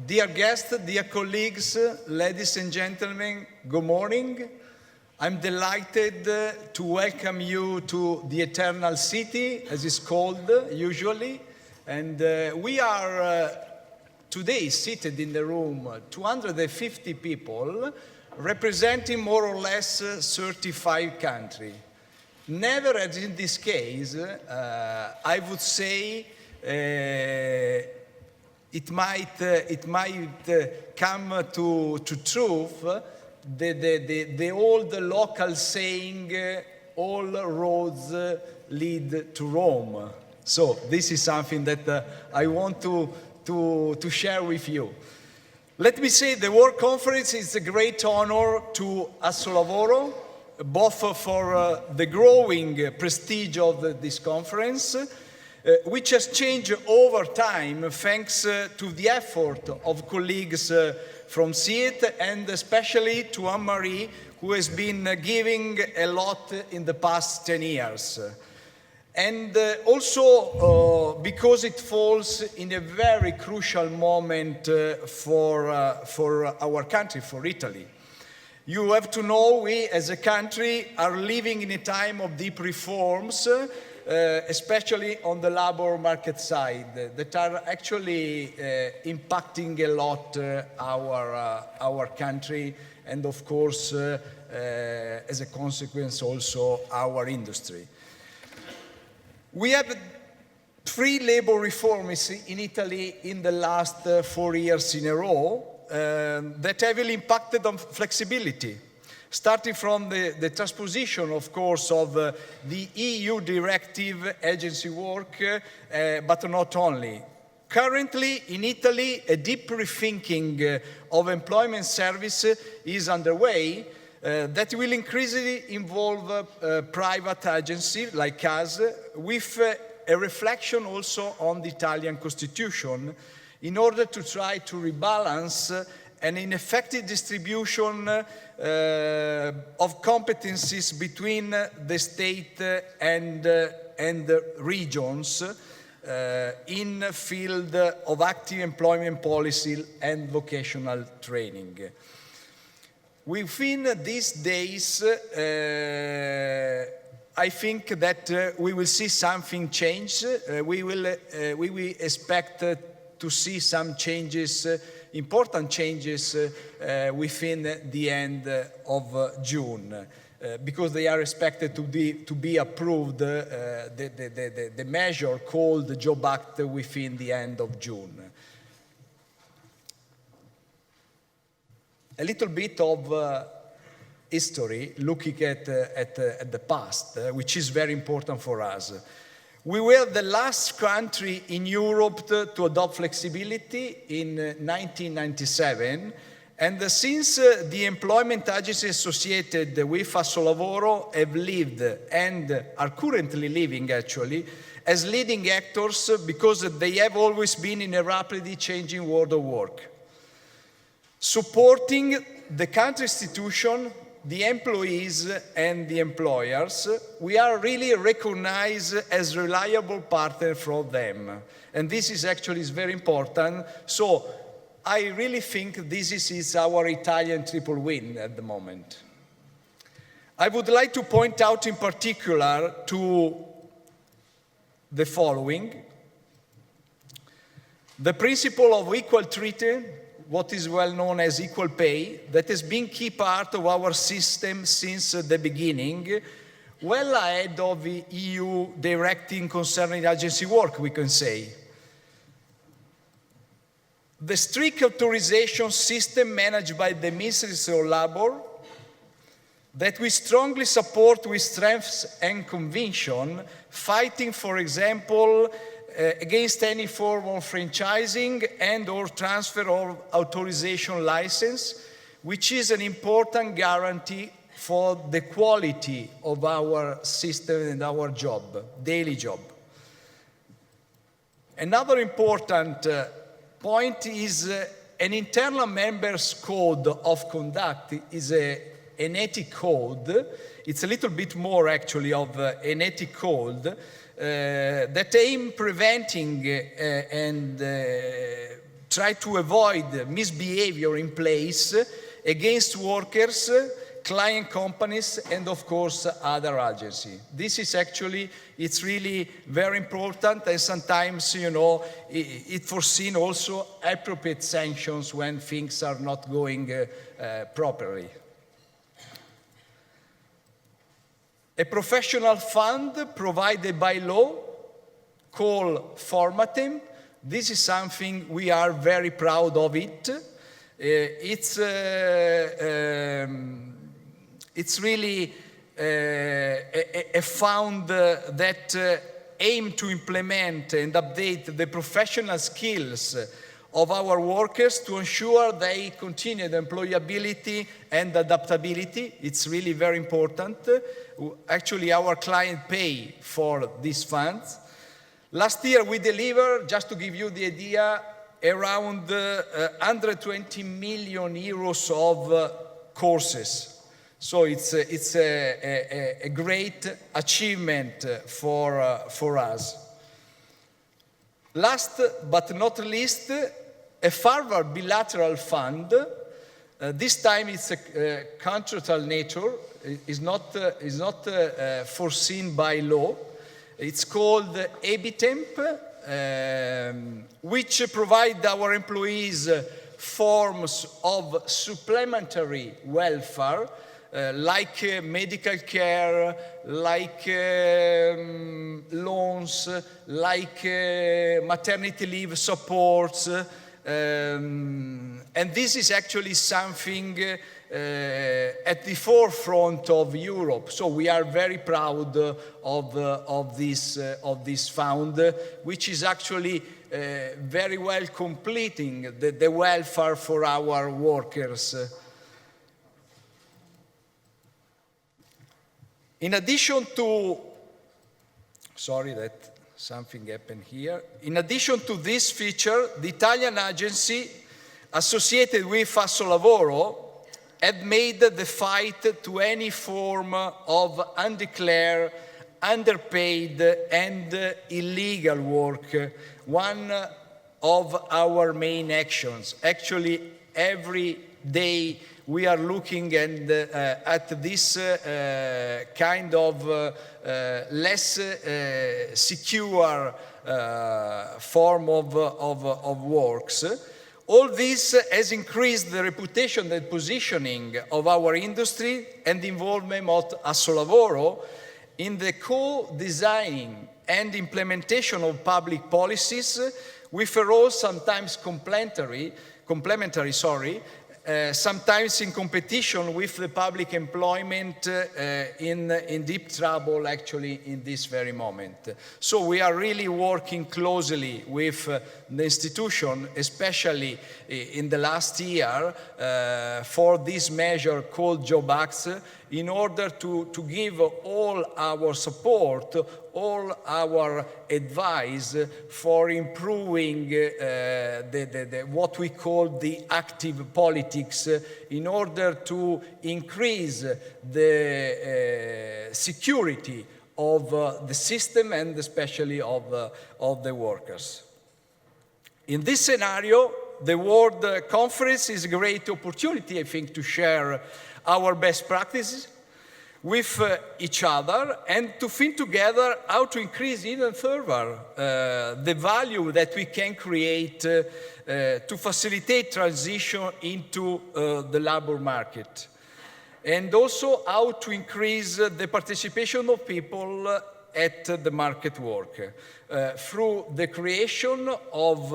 dear guests, dear colleagues, ladies and gentlemen, good morning. I'm delighted to welcome you to the Eternal City, as it's called usually. And we are today seated in the room, 250 people, representing more or less 35 countries. Never as in this case, I would say, it might come to truth the old local saying, all roads lead to Rome. So this is something that I want to share with you. Let me say the World Conference is a great honor to Assolavoro, both for the growing prestige of this conference, which has changed over time thanks to the effort of colleagues from Ciett and especially to Anne-Marie, who has been giving a lot in the past 10 years. And also because it falls in a very crucial moment for our country, for Italy. You have to know we as a country are living in a time of deep reforms, especially on the labor market side, that are actually impacting a lot our country and of course, as a consequence also our industry. We have 3 labor reforms in Italy in the last 4 years in a row that heavily impacted on flexibility. Starting from the transposition, of course, of the EU directive agency work, but not only. Currently, in Italy, a deep rethinking of employment service is underway that will increasingly involve private agencies like us, with a reflection also on the Italian Constitution, in order to try to rebalance an ineffective distribution of competencies between the state and the regions in the field of active employment policy and vocational training. Within these days, I think that we will see something change. We will expect to see some changes, important changes within the end of June, because they are expected to be approved, the measure called the Job Act within the end of June. A little bit of history, looking at the past, which is very important for us. We were the last country in Europe to adopt flexibility in 1997, and since the employment agencies associated with Assolavoro have lived and are currently living actually as leading actors because they have always been in a rapidly changing world of work. Supporting the country institution, the employees and the employers, we are really recognized as reliable partner for them. And this is actually very important. So I really think this is our Italian triple win at the moment. I would like to point out in particular to the following. The principle of equal treatment, what is well known as equal pay, that has been key part of our system since the beginning, well ahead of the EU directive concerning agency work, we can say. The strict authorization system managed by the Ministry of Labor, that we strongly support with strength and conviction, fighting, for example, against any form of franchising and or transfer of authorization license, which is an important guarantee for the quality of our system and our job, daily job. Another important point is an internal members code of conduct is an ethic code. It's a little bit more actually of an ethic code that aim preventing and try to avoid misbehavior in place against workers, client companies, and of course other agencies. This is actually, it's really very important, and sometimes, you know, it foreseen also appropriate sanctions when things are not going properly. A professional fund provided by law called Formatem. This is something we are very proud of it. It's really a fund that aim to implement and update the professional skills of our workers to ensure they continue the employability and adaptability. It's really very important. Actually, our client pay for these funds. Last year, we delivered, just to give you the idea, around 120 million euros of courses. So it's a great achievement for us. Last but not least, a further bilateral fund. This time it's a contractual nature. Is not foreseen by law. It's called EBITEMP, which provide our employees forms of supplementary welfare, like medical care, like loans, like maternity leave supports, and this is actually something at the forefront of Europe. So we are very proud of this fund, which is actually very well completing the welfare for our workers. In addition to, sorry that something happened here. In addition to this feature, the Italian agency associated with Assolavoro had made the fight to any form of undeclared, underpaid, and illegal work one of our main actions. Actually, every day we are looking at this kind of less secure form of works. All this has increased the reputation and positioning of our industry and the involvement of Assolavoro in the co-designing and implementation of public policies with a role sometimes complementary, sometimes in competition with the public employment in deep trouble actually in this very moment. So we are really working closely with the institution, especially in the last year, for this measure called Job Acts, in order to give all our support, all our advice for improving what we call the active politics in order to increase the security of the system and especially of the workers. In this scenario, the World Conference is a great opportunity, I think, to share our best practices with each other and to think together how to increase even further the value that we can create to facilitate transition into the labor market. And also how to increase the participation of people at the market work through the creation of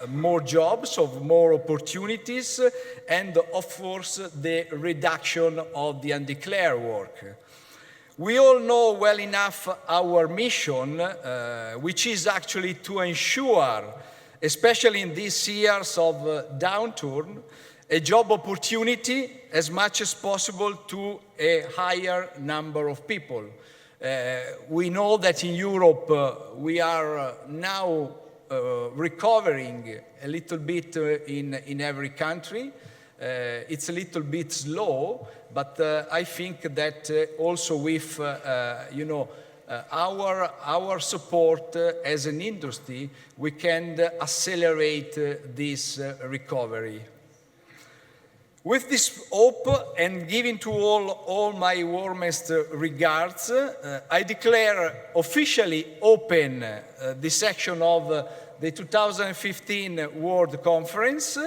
more jobs, of more opportunities, and of course the reduction of the undeclared work. We all know well enough our mission, which is actually to ensure, especially in these years of downturn, a job opportunity as much as possible to a higher number of people. We know that in Europe we are now recovering a little bit in every country. It's a little bit slow, but I think that also with our support as an industry, we can accelerate this recovery. With this hope and giving to all my warmest regards, I declare officially open this section of the 2015 World Conference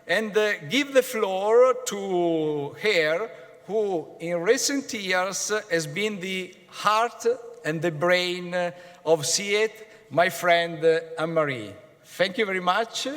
and give the floor to her, who in recent years has been the heart and the brain of Ciett, my friend Anne-Marie. Thank you very much.